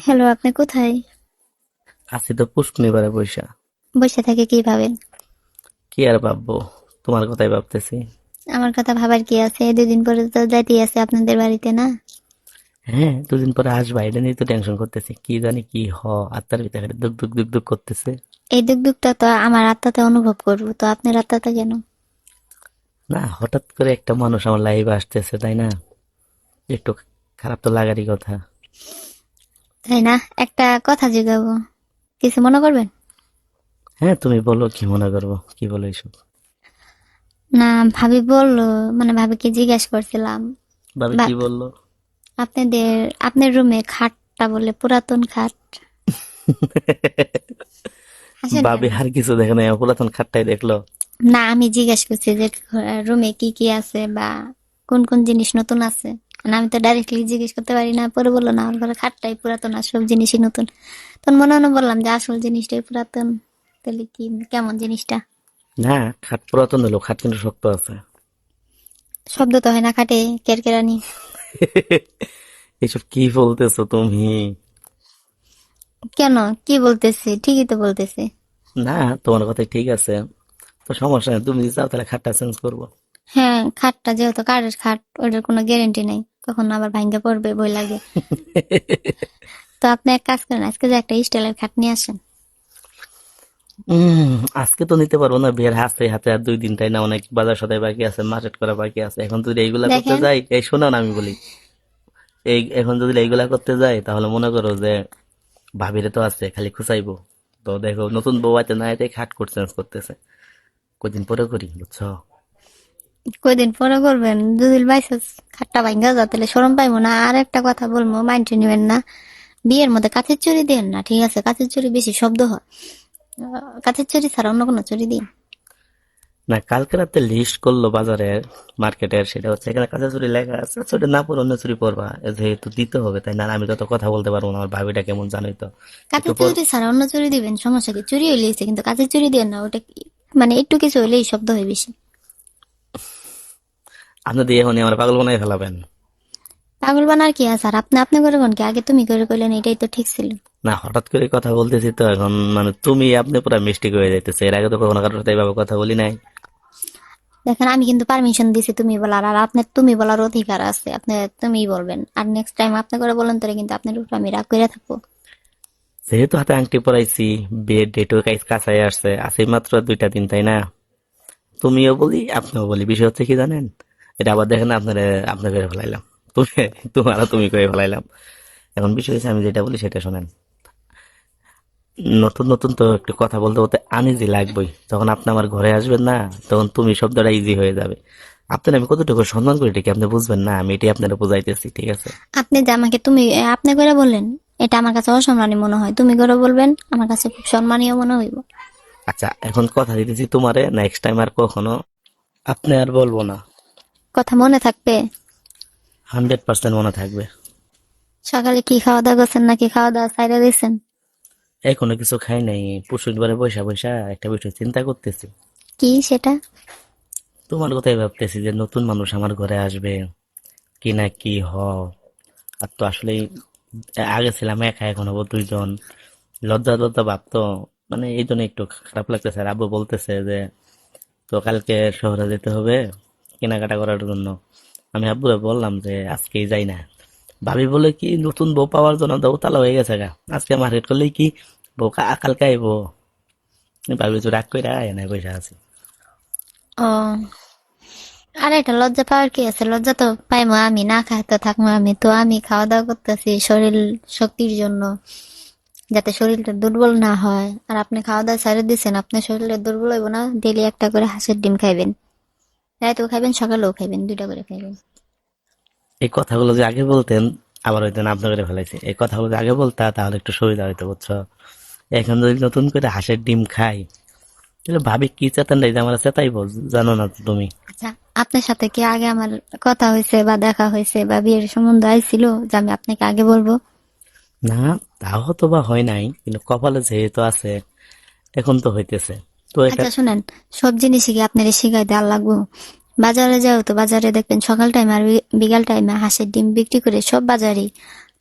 Hello, আপনি কোথায়? আছি তো পুষ্কুনি পাড়ে পয়সা। বসে থেকে কি ভাবেন? কি আর ভাববো, তোমার কথাই ভাবতেছি। আমার কথা ভাবার কি আছে? এই 2 দিন পরে তো যাইতেই আছে আপনাদের বাড়িতে, না? হ্যাঁ, দুদিন পরে আসবা, এটা নিয়ে তো টেনশন করতেছি, কি জানি কি আত্মার ভিতরে খালি দুক দুক দুক দুক করতেছে। এই দুঃখটা তো আমার আত্মাতে অনুভব করবো, তো আপনার আত্মাতে কেন? না, হঠাৎ করে একটা মানুষ আমার লাইফে আসতেছে, তাই না? একটু খারাপ তো লাগারই কথা। তাই না? একটা কথা জিগাবো, কিছু মনে করবেন? হ্যাঁ, তুমি বলো, কি মনে করবো, কি বলো এইসব? না, ভাবি বললো, মানে ভাবিকে জিজ্ঞেস করছিলাম। ভাবি বা কি বললো? আপনাদের আপনার রুমে খাটটা বলে পুরাতন খাট। হাসেন কেন? ভাবি আর কিছু দেখে নাই, পুরাতন খাটটাই দেখলো। না, আমি জিজ্ঞেস করছি যে রুমে কি কি আছে বা কোন কোন জিনিস নতুন আছে। না, আমি তো ডাইরেক্টলি জিজ্ঞেস করতে পারি না, পরে বললো না আমার ঘরে খাটটাই পুরাতন আর সব জিনিসই নতুন। তখন মনে মনে বললাম যে আসল জিনিসটাই পুরাতন। তাহলে কি, কেমন জিনিসটা? না, খাট পুরাতন হলো, খাট কিন্তু শক্ত আছে। শব্দ তো হয় না খাটে, কেরকেরানি। এইসব কি বলতেছো তুমি? কেন? কি বলতেছি? ঠিকই তো বলতেছি। না, তোমার কথাই ঠিক আছে। তো সমস্যা নেই, তুমি যদি চাও তাহলে খাটটা চেঞ্জ করবো। হ্যাঁ, খাটটা যেহেতু কাঠের খাট, ওটার কোনো গ্যারেন্টি নেই, কখন আবার ভাঙ্গা পড়বে বই লাগে। তো আপনি এক কাজ করেন, আজকে যে একটা স্টাইলের খাট নিয়ে আসেন। উম আজকে তো নিতে পারবো না, বিয়ের হাতে হাতে আর 2 দিন, তাই না? অনেক বাজার সদাই বাকি আছে, মার্কেট করা বাকি আছে। এখন যদি এইগুলা করতে দেখেন, যাই, এই শোনো না, আমি বলি, এই এখন যদি এইগুলা করতে যাই তাহলে মনে করো যে ভাবিরে তো আছে খালি খুঁচাইবো। তো দেখো, নতুন বউ আছে না, এতে খাট কোট চেঞ্জ করতেছে। কদিন পরে করি, বুঝছো? কয়দিন পরে করবেন? যদি বাইসেন্স খাটটা ভাঙ্গা যায় তাহলে শরম পাইবো না? আর একটা কথা বলবো, মাইন্ডে নিবেন না। বিয়ের মধ্যে কাঁচের চুড়ি দেন না, ঠিক আছে? কাঁচের চুড়ি বেশি শব্দ হয়। কাঁচের চুড়ি ছাড়া অন্য কোনো চুড়ি দিন। না, কালকে রাতে লিস্ট করলো বাজারের, মার্কেটের, সেটা হচ্ছে এখানে কাঁচা চুরি লেখা আছে, সেটা না পরে অন্য চুরি পরবা। যেহেতু দিতে হবে, তাই না? আর আমি তো কথা বলতে পারবো না, আমার ভাবিটা কেমন জানোই তো। একটু কাঁচের পর চুড়ি ছাড়া অন্য চুড়ি দিবেন, সমস্যা কি? চুড়ি হইলেই কিন্তু কাঁচের চুড়ি দেন না, ওটা মানে একটু কিছু হইলেই শব্দ হয় বেশি। আপনি দিয়ে এখন আমার পাগল বানাই ফেলাবেন। পাগল বানার কি আছে? আর আপনি আপনি করে কোন কি? আগে তুমি করে কইলেন, এটাই তো ঠিক ছিল। না, হঠাৎ করে কথা বলতেছি তো এখন, মানে তুমি আপনি পুরো মিস্টেক হয়ে যাইতেছে। এর আগে তো কখনো কারোর সাথে এইভাবে কথা বলি নাই। দেখেন, আমি কিন্তু পারমিশন দিছি তুমি বলার, আর আপনার তুমি বলার অধিকার আছে, আপনি তুমিই বলবেন। আর নেক্সট টাইম আপনি করে বলেন তোরে কিন্তু আপনার উপর আমি রাগ করে থাকবো। যেহেতু হাতে আংটি পরাইছি, বিয়ের ডেটও কাছাই আসছে, আছে মাত্র 2টা দিন, তাই না? তুমিও বলি, আপনিও বলি, বিষয় হচ্ছে কি জানেন? এটা আবার দেখেন আপনার আপনি করে ফেলাইলাম। তুমি, তোমার তুমি করে ফেলাইলাম। এখন বিষয় হচ্ছে, আমি যেটা বলি সেটা শোনেন। নতুন নতুন তো একটু কথা বলতে বলতে আনইজি লাগবেই। যখন আপনি আমার ঘরে আসবেন না, তখন তুমি শব্দটা ইজি হয়ে যাবে। আপনার আমি কতটুকু সম্মান করি এটা কি আপনি বুঝবেন না? আমি এটাই আপনারা বুঝাইতেছি, ঠিক আছে? আপনি যে আমাকে তুমি আপনি করে বললেন, এটা আমার কাছে অসম্মানী মনে হয়। তুমি করে বলবেন, আমার কাছে খুব সম্মানীয় মনে হইব। আচ্ছা, এখন কথা দিতেছি তোমারে, নেক্সট টাইম আর কখনো আপনি আর বলবো না। কথা মনে থাকবে। 100% মনে থাকবে। সকালে কি খাওয়া দাওয়া করছেন, নাকি খাওয়া দাওয়া ছাইড়া দিয়েছেন? এখনো কিছু খাই নাই, পরশুদিনবারে বৈশা বৈশা একটা বিষয় চিন্তা করতেছি। কি সেটা? তোমার কথাই ভাবতেছি যে নতুন মানুষ আমার ঘরে আসবে, কি না কি আর তো আসলে আগে ছিলাম একা, এখন হবো 2 জন। লজ্জা লজ্জা ভাব তো, মানে এই জন্য একটু খারাপ লাগতেছে। আর আব্বু বলতেছে যে তো কালকে শহরে যেতে হবে কেনাকাটা করার জন্য। আমি আব্বুরে বললাম যে আজকেই যাই না। ভাবি বলে কি, নতুন বউ পাওয়ার জন্য দৌতালা হয়ে গেছে গা, আজকে মার্কেট করলেই কি বউ কালকে আইবো। ভাবি তো রাগ করে এনে বসে আছি। ও, আর এটা লজ্জা পাওয়ার কি আছে? লজ্জা তো পাইমো আমি, না খাই তো থাকবো আমি? তো আমি খাওয়া দাওয়া করতেছি শরীর শক্তির জন্য, যাতে শরীরটা দুর্বল না হয়। আর আপনি খাওয়া দাওয়া ছেড়ে দিচ্ছেন, আপনার শরীরে দুর্বল হইব না? ডেলি একটা করে হাঁসের ডিম খাইবেন, রাতেও খাইবেন সকালেও খাইবেন, 2টা করে খাইবেন। এই কথাগুলো যে আগে বলতেন, আবার হয়তো না আপনার করে ফেলাইছে। এই কথাগুলো যে আগে বলতা তাহলে একটু সুবিধা হইতো, বুঝছো? এখন যদি নতুন করে হাঁসের ডিম খাই, তাহলে ভাবি কি চেতেন নাই যে আমার চেতাইবো, জানো না তো তুমি? আচ্ছা, আপনার সাথে কি আগে আমার কথা হয়েছে বা দেখা হয়েছে বা বিয়ের সম্বন্ধ আইছিল যে আমি আপনাকে আগে বলবো? না, তাও হয়তো বা হয় নাই, কিন্তু কপালে যেহেতু আছে, এখন তো হইতেছে। তো এটা আচ্ছা শুনেন, সব জিনিসই কি আপনার শিখাই দেওয়ার লাগবো? বাজারে যাও তো বাজারে দেখবেন সকাল টাইম আর বিকাল টাইমে হাঁসের ডিম বিক্রি করে, সব বাজারে।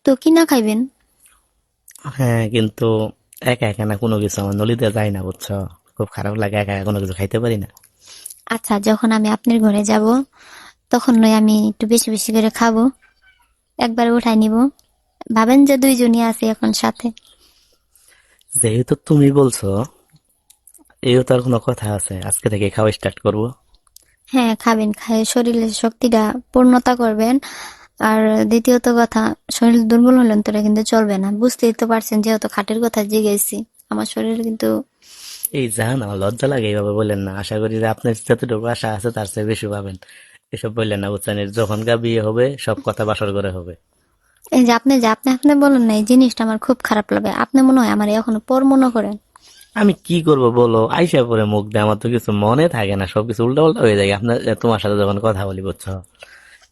তো কিনা খাইবেন। হ্যাঁ, কিন্তু একা একা না কোনো কিছু আমার নলিতে যায় না, বুঝছো? খুব খারাপ লাগে, একা একা কোনো কিছু খাইতে পারি না। আচ্ছা, যখন আমি আপনার ঘরে যাব তখন নয় আমি একটু বেশি বেশি করে খাবো, একবার উঠাই নিব। ভাবেন যে দুইজনই আছি এখন সাথে। যেহেতু তুমি বলছো, এও তার কোনো কথা আছে, আজকে থেকে খাওয়া স্টার্ট করবো। হ্যাঁ, খাবেন, খায় শরীরের শক্তিটা পূর্ণতা করবেন। আর দ্বিতীয়ত কথা, শরীর দুর্বল হলে তোরা কিন্তু চলবে না, বুঝতেই তো পারছেন, যেহেতু খাটের কথা জিগেছি। আমার শরীর কিন্তু এই জান, আমার লজ্জা লাগে, এইভাবে বললেন না। আশা করি যে আপনার যতটুকু আশা আছে তার চেয়ে বেশি পাবেন। এসব বললেন না, বুঝছেন? যখন গা বিয়ে হবে সব কথা বাসর করে হবে। এই যে আপনি বলেন না, এই জিনিসটা আমার খুব খারাপ লাগে। আপনি মনে হয় আমার এখনো পর মনে করেন। আমি কি করব বলো, আইসা পরে মুখ দিয়ে আমার তো কিছু মনে থাকে না, সবকিছু উল্টা উল্টা হয়ে যায় আপনার তোমার সাথে যখন কথা বলি, বুঝছো?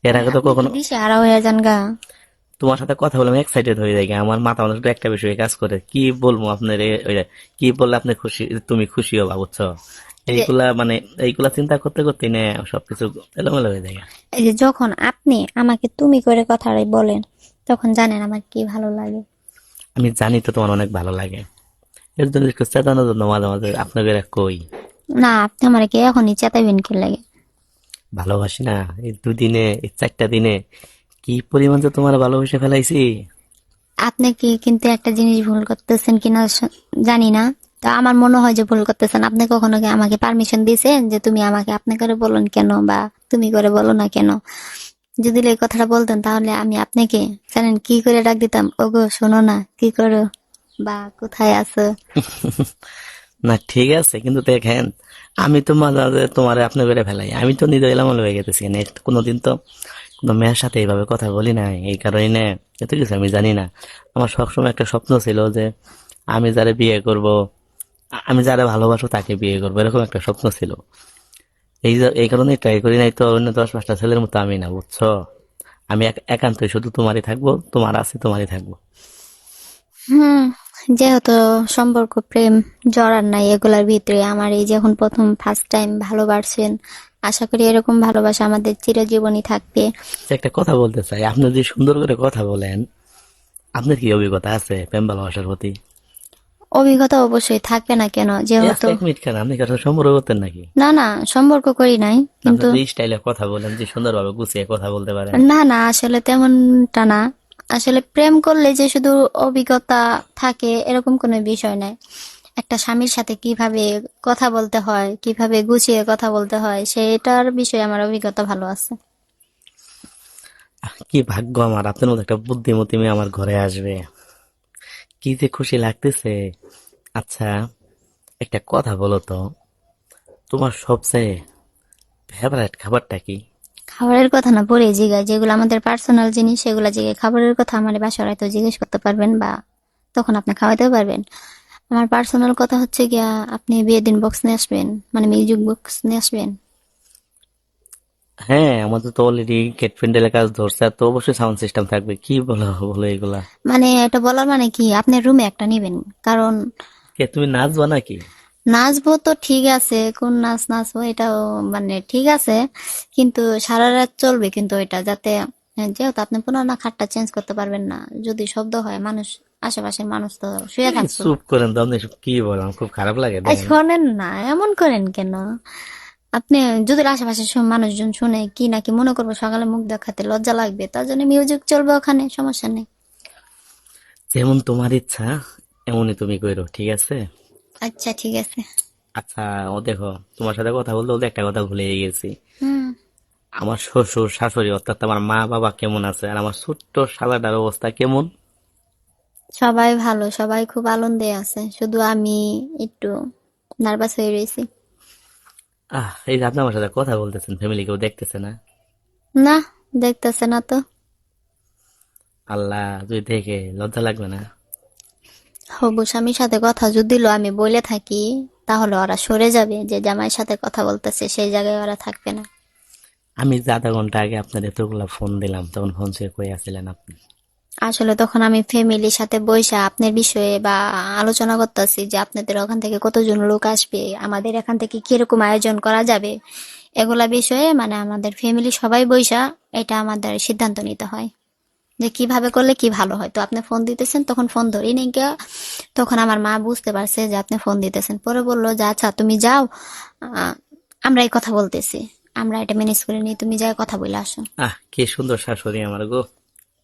এর আগে তো আপনি কি কখনো দিশে হারা হয়ে যান গা? তোমার সাথে কথা বলে আমি এক্সাইটেড হয়ে যাই, আমার মাথা অনেক একটা বিষয়ে কাজ করে, কি বলবো আপনার ওই যে, কি বললে আপনি খুশি, তুমি খুশি হবা, বুঝছো? এই যে এইগুলা মানে এইগুলা চিন্তা করতে করতে না সবকিছু এলোমেলো হয়ে যায়। এই যে যখন আপনি আমাকে তুমি করে কথাটাই বলেন, তখন জানেন আমার কি ভালো লাগে। আমি জানি তো তোমার অনেক ভালো লাগে, এর জন্য একটু চেতানোর জন্য মাঝে মাঝে আপনাকে কই। না, আপনি আমাকে কি এখনই চেতাইবেন কি লাগে? ভালোবাসি না, এই দুদিনে, এই 4টা দিনে কি পরিমাণ যে তোমার ভালোবেসে ফেলাইছি। আপনি কি কিন্তু একটা জিনিস ভুল করতেছেন কিনা জানি না। তা আমার মনে হয় যে ভুল করতেছেন। আপনি কখনো কি আমাকে পারমিশন দিয়েছেন যে তুমি আমাকে আপনি করে বলুন কেন, বা তুমি করে বলো না কেন? যদি এই কথাটা বলতেন তাহলে আমি আপনাকে জানেন কি করে ডাক দিতাম, ওগো শোনো না, কি করো, বা কোথায় আছো। না ঠিক আছে, কিন্তু দেখেন, আমি তো মাঝে মাঝে তোমার আপনি করে ফেলাই, আমি তো নিজে এলামল হয়ে গেতেছি না, কোনোদিন তো কোনো মেয়ের সাথে এইভাবে কথা বলি না, এই কারণে না এত কিছু আমি জানি না। আমার সবসময় একটা স্বপ্ন ছিল যে আমি যারে বিয়ে করব, আমি যারা ভালোবাসো তাকে বিয়ে করবো, এরকম একটা স্বপ্ন ছিল। এই কারণে ট্রাই করি নাই তো অন্য 10-5টা ছেলের মতো আমি না, বুঝছো? আমি একান্তই শুধু তোমারই থাকবো, তোমার আছে তোমারই থাকবো। হুম, যেহেতু সম্পর্ক প্রেম জড়ার নাই এগুলার ভিতরে, আমার এই যখন প্রথম ফার্স্ট টাইম ভালোবাসছেন, আশা করি এরকম ভালোবাসা আমাদের চিরজীবনই থাকবে। যে একটা কথা বলতে চাই, আপনি যে সুন্দর করে কথা বলেন, আপনার কি অভিজ্ঞতা আছে প্রেম ভালোবাসার প্রতি? অভিজ্ঞতা অবশ্যই থাকবে না কেন, এই যেহেতু আজকে 1 মিনিট কেন, আপনি কারো সম্পর্ক করতেন নাকি? না না, সম্পর্ক করি নাই আপনি কিন্তু। যে স্টাইলে কথা বলেন, যে সুন্দরভাবে গুছিয়ে কথা বলতে পারেন। না না, আসলে তেমনটা না। আসলে প্রেম করলে যে শুধু অভিজ্ঞতা থাকে এরকম কোনো বিষয় নাই। একটা স্বামীর সাথে কিভাবে কথা বলতে হয়, কিভাবে গুছিয়ে কথা বলতে হয়, সেটার বিষয়ে আমার অভিজ্ঞতা ভালো আছে। কি ভাগ্য আমার, আপনার মতো একটা বুদ্ধিমতী মেয়ে আমার ঘরে আসবে, কি যে খুশি লাগতেছে। আচ্ছা, একটা কথা বলো তো, তোমার সবচেয়ে ফেভারিট খাবারটা কি? খাবারের কথা না পরে জিগায়, যেগুলো আমাদের পার্সোনাল জিনিস সেগুলো জিগে। খাবারের কথা আমার বাসায় হয়তো জিজ্ঞেস করতে পারবেন, বা তখন আপনি খাওয়াতেও পারবেন। আমার পার্সোনাল কথা হচ্ছে গিয়া, আপনি বিয়ের দিন বক্স নিয়ে আসবেন, মানে মিউজিক বক্স নিয়ে আসবেন। হ্যাঁ, আমাদের তো অলরেডি গেট প্যান্ডেলের কাজ ধরছে, আর তো অবশ্যই সাউন্ড সিস্টেম থাকবে, কি বলো বলো এগুলা। মানে এটা বলার মানে কি, আপনার রুমে একটা নিবেন, কারণ কে তুমি নাচবা নাকি? নাচবো তো ঠিক আছে, কোন নাচ নাচবো এটাও মানে ঠিক আছে, কিন্তু সারা রাত চলবে কিন্তু এটা যাতে, যেহেতু আপনি পুনরায় না খাটটা চেঞ্জ করতে পারবেন না, যদি শব্দ হয় মানুষ, আশেপাশের মানুষ তো শুয়ে এই থাকতো। চুপ করেন তো, আপনি এসব কি বলেন, খুব খারাপ লাগে এই দেখেন। শোনেন না, এমন করেন কেন? আপনি যদি আশেপাশের সব মানুষজন শুনে কি নাকি মনে করবো, সকালে মুখ দেখাতে লজ্জা লাগবে, তার জন্য মিউজিক চলবে ওখানে, সমস্যা নেই। যেমন তোমার ইচ্ছা এমনই তুমি কইরো, ঠিক আছে? আচ্ছা ঠিক আছে। আচ্ছা, ও দেখো, তোমার সাথে কথা বলতে বলতে একটা কথা ভুলে গেছি। হুম। আমার শ্বশুর শাশুড়ি অর্থাৎ আমার মা বাবা কেমন আছে, আর আমার ছোট্ট শালাটার অবস্থা কেমন? সবাই ভালো, সবাই খুব আনন্দে আছে, শুধু আমি একটু নার্ভাস হয়ে রয়েছি। এই যে আপনি আমার সাথে কথা বলতেছেন, ফ্যামিলি কেউ দেখতেছে না? না, দেখতেছে না তো। আল্লাহ, তুই দেখে লজ্জা লাগবে না? হবু স্বামীর সাথে কথা যদি আমি বলে থাকি, তাহলে ওরা সরে যাবে, যে জামাইয়ের সাথে কথা বলতেছে সেই জায়গায় ওরা থাকবে না। আমি যে আধা ঘন্টা আগে আপনার এতগুলা ফোন দিলাম, তখন ফোন ছুঁয়ে কই আছিলেন আপনি? আসলে তখন আমি ফ্যামিলির সাথে বইসা আপনার বিষয়ে বা আলোচনা করতেছি, যে আপনাদের ওখান থেকে কতজন লোক আসবে, আমাদের এখান থেকে কিরকম আয়োজন করা যাবে, এগুলা বিষয়ে মানে আমাদের ফ্যামিলি সবাই বইসা এটা আমাদের সিদ্ধান্ত নিতে হয়। যে কিভাবে করলে কি ভালো হয়। তো আপনি ফোন দিতেছেন, তখন ফোন ধরি নাই গিয়া, তখন আমার মা বুঝতে পারছে যে আপনি ফোন দিতেছেন, পরে বললো যে আচ্ছা তুমি যাও, আহ, আমরা এই কথা বলতেছি, আমরা এটা ম্যানেজ করে নিই, তুমি যাই কথা বলে আসো। কি সুন্দর শাশুড়ি আমার গো,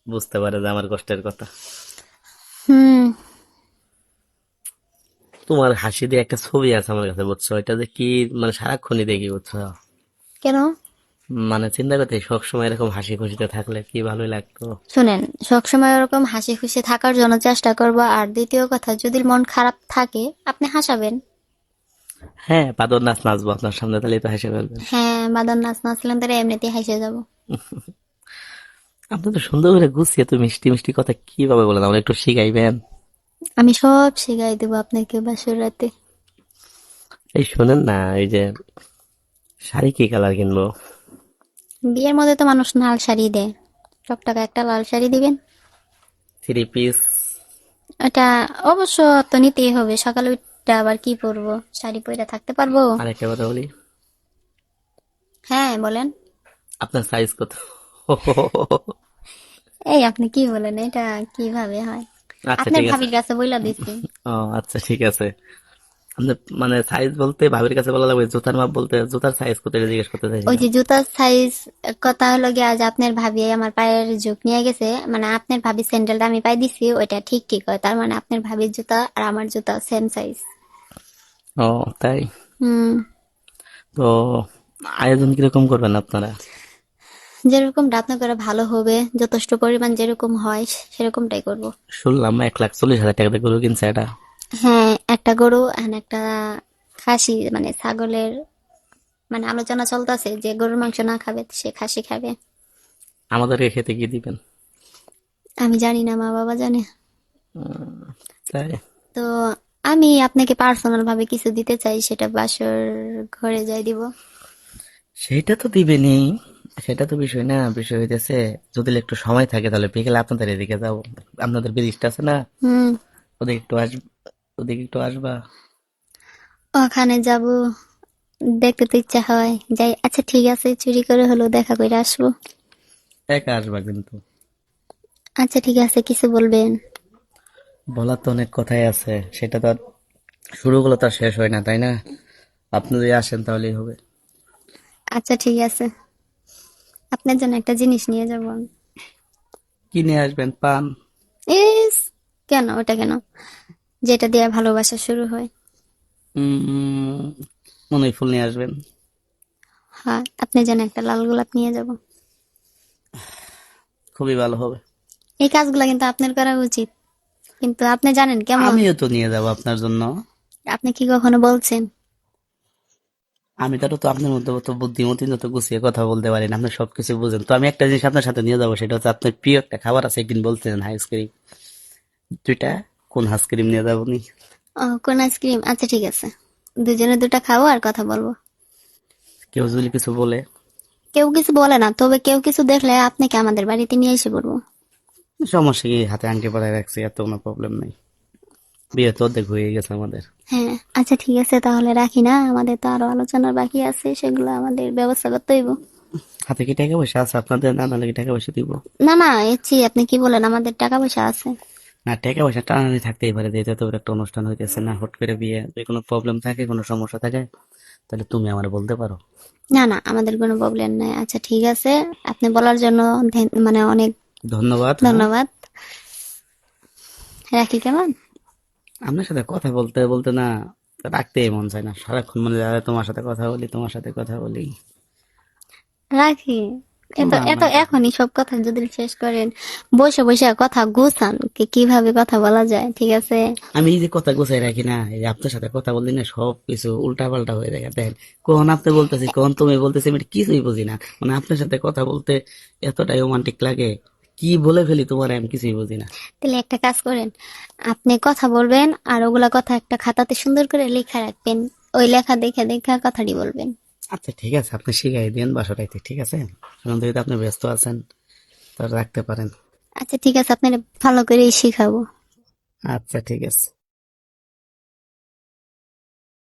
বুঝতে পারে যে আমার কষ্টের কথা। হুম। তোমার হাসি দিয়ে একটা ছবি আছে আমার কাছে, বুঝছো? এটা যে কি, মানে সারাক্ষণই দেখি, বুঝছো? কেন? মানে চিন্তা করতে সবসময় এরকম হাসি খুশিতে থাকলে কি ভালোই লাগতো। শুনেন, সবসময় ওরকম হাসি খুশি থাকার জন্য চেষ্টা করবো, আর দ্বিতীয় কথা, যদি মন খারাপ থাকে আপনি হাসাবেন। হ্যাঁ, বাদর নাচ নাচবো আপনার সামনে, তাহলেই তো হেসে ফেলবেন। হ্যাঁ, বাদাম নাচ নাচলেন তারা এমনিতেই হেসে যাব। আপনি তো সুন্দর করে গুছিয়ে তো মিষ্টি মিষ্টি কথা কিভাবে বলেন, আমার একটু শিখাইবেন? আমি সব শিখাই দেবো আপনাকে বাসর রাতে। এই শোনেন না, এই যে শাড়ি কি কালার কিনবো? বিয়ের মধ্যে তো মানুষ লাল শাড়ি দেয়, টকটকা একটা লাল শাড়ি দিবেন। Three piece? এটা অবশ্য তো নিতেই হবে, সকালে উঠতে আবার কি পরবো, শাড়ি পরে থাকতে পারবো? আরেকটা কথা বলি, হ্যাঁ বলেন। আপনার সাইজ কত? এই আপনি কি বলেন, এটা কিভাবে হয়? আচ্ছা আপনার ঠিক আছে। ভাবির কাছে বইলা দিচ্ছি। ও আচ্ছা ঠিক আছে। আপনি মানে সাইজ বলতে ভাবির কাছে বলা লাগবে, জুতার মাপ বলতে জুতার সাইজ কত এটা জিজ্ঞেস করতে ওই চাইছিলাম। যে জুতার সাইজ, কথা হলো গিয়ে আজ আপনার ভাবি আমার পায়ের ঝুঁক নিয়ে গেছে, মানে আপনার ভাবি স্যান্ডেলটা আমি পাই দিছি, ওইটা ঠিক ঠিক হয়, তার মানে আপনার ভাবির জুতা আর আমার জুতা সেম সাইজ। ও তাই? হুম। তো আয়োজন কিরকম করবেন আপনারা? যেরকম রান্না করে ভালো হবে, যথেষ্ট পরিমাণ যেরকম হয় সেরকমটাই করব। শুনলাম 1,40,000 টাকা দিয়ে গরু কিনছে এটা। হ্যাঁ, একটা গরু আর একটা খাসি, মানে ছাগলের, মানে আলোচনা চলতেছে যে গরুর মাংস না খাবে সে খাসি খাবে। আমাদেরকে খেতে কি দিবেন? আমি জানি না, মা বাবা জানে। তাই? তো আমি আপনাকে পার্সোনাল ভাবে কিছু দিতে চাই, সেটা বাসর ঘরে যাই দিব। সেটা তো দিবেনই, সেটা তো বিষয় না। বিষয় হইতেছে যদি একটু সময় থাকে তাহলে বিকেলে আপনাদের এদিকে যাবো। আপনাদের ব্রিজটা আছে না, হুম। ওদিকে একটু ওদিকে একটু আসবা। ওখানে যাব, দেখতে তো ইচ্ছা হয়, যাই। আচ্ছা ঠিক আছে, চুরি করে হলেও দেখা করে আসবো। একা আসবা কিন্তু। আচ্ছা ঠিক আছে, কিছু বলবেন? বলার তো অনেক কথাই আছে, সেটা তো আর শুরু করলে তো আর শেষ হয় না, তাই না? আপনি যদি আসেন তাহলেই হবে। আচ্ছা ঠিক আছে, আপনার জন্য একটা জিনিস নিয়ে যাবো আমি। কি নিয়ে আসবেন? পান? ইস, কেন ওটা কেন? যেটা দিয়ে ভালোবাসা শুরু হয়। উম মনে হয় ফুল নিয়ে আসবেন। হ্যাঁ, আপনার জন্য একটা লাল গোলাপ নিয়ে যাব। খুবই ভালো হবে। এই কাজগুলো কিন্তু আপনার করা উচিত, কিন্তু আপনি জানেন কেমন। আমিও তো নিয়ে যাব আপনার জন্য। আপনি কি কখনো বলছেন? আমি তো আপনার মধ্যে তো বুদ্ধিমতী, যত গুছিয়ে কথা বলতে পারি না, আপনি সবকিছু বুঝেন। তো আমি একটা জিনিস আপনার সাথে নিয়ে যাবো, সেটা হচ্ছে আপনার প্রিয় একটা খাবার আছে, একদিন বলছিলেন আইসক্রিম। দুইটা কোন আইসক্রিম নিয়ে যাবো নি? ও, কোন আইসক্রিম? আচ্ছা ঠিক আছে, দুজনে দুটা খাবো আর কথা বলবো। কেউ যদি কিছু বলে? কেউ কিছু বলে না, তবে কেউ কিছু দেখলে আপনাকে আমাদের বাড়িতে নিয়ে এসে পড়বো। সমস্যা কি, হাতে আংটি পরাই রাখছি, এত কোনো প্রবলেম নেই। বিয়ে তো অর্ধেক হয়ে গেছে আমাদের। হ্যাঁ। আচ্ছা ঠিক আছে, তাহলে রাখি না, আমাদের তো আরো আলোচনার বাকি আছে, সেগুলো আমাদের ব্যবস্থা করতে হইব। হাতে কি টাকা পয়সা আছে আপনাদের? না নাহলে কি টাকা পয়সা দিব? না না, এসছি, আপনি কি বলেন, আমাদের টাকা পয়সা আছে। না, টাকা পয়সা টানাটানি থাকতেই পারে, যেহেতু এত বড় একটা অনুষ্ঠান হইতেছে না, হুট করে বিয়ে, যদি কোনো প্রবলেম থাকে, কোনো সমস্যা থাকে, তাহলে তুমি আমার বলতে পারো। না না, আমাদের কোনো প্রবলেম নাই। আচ্ছা ঠিক আছে, আপনি বলার জন্য মানে অনেক ধন্যবাদ। হ্যাঁ, ধন্যবাদ। রাখি কেমন? আপনার সাথে কথা বলতে বলতে না রাখতেই মন চায় না, সারাক্ষণ মনে হয় তোমার সাথে কথা বলি, তোমার সাথে কথা বলি। রাখি। এত না এত না, এখনই সব কথা যদি শেষ করেন, বসে বসে কথা গুছান কিভাবে কথা বলা যায়, ঠিক আছে? আমি এই যে কথা গোছাই রাখি না, এই যে আপনার সাথে কথা বললি না, সব কিছু উল্টা পাল্টা হয়ে যায়। দেখেন, কখন আপনি বলতেছি, কখন তুমি বলতেছি, আমি এটা কিছুই বুঝি না। মানে আপনার সাথে কথা বলতে এতটাই রোমান্টিক লাগে, কি বলে ফেলি তোমার আমি কিছুই বুঝি না। তাহলে একটা কাজ করেন, আপনি কথা বলবেন আর ওগুলা কথা একটা খাতাতে সুন্দর করে লেখা রাখবেন, ওই লেখা দেখে দেখে কথাটি বলবেন। আচ্ছা ঠিক আছে, আপনি শিখাই দেন বাসাটাইতে, ঠিক আছে? এখন যদি আপনি ব্যস্ত আছেন তাহলে রাখতে পারেন। আচ্ছা ঠিক আছে, আপনার ভালো করে শিখাবো। আচ্ছা ঠিক আছে।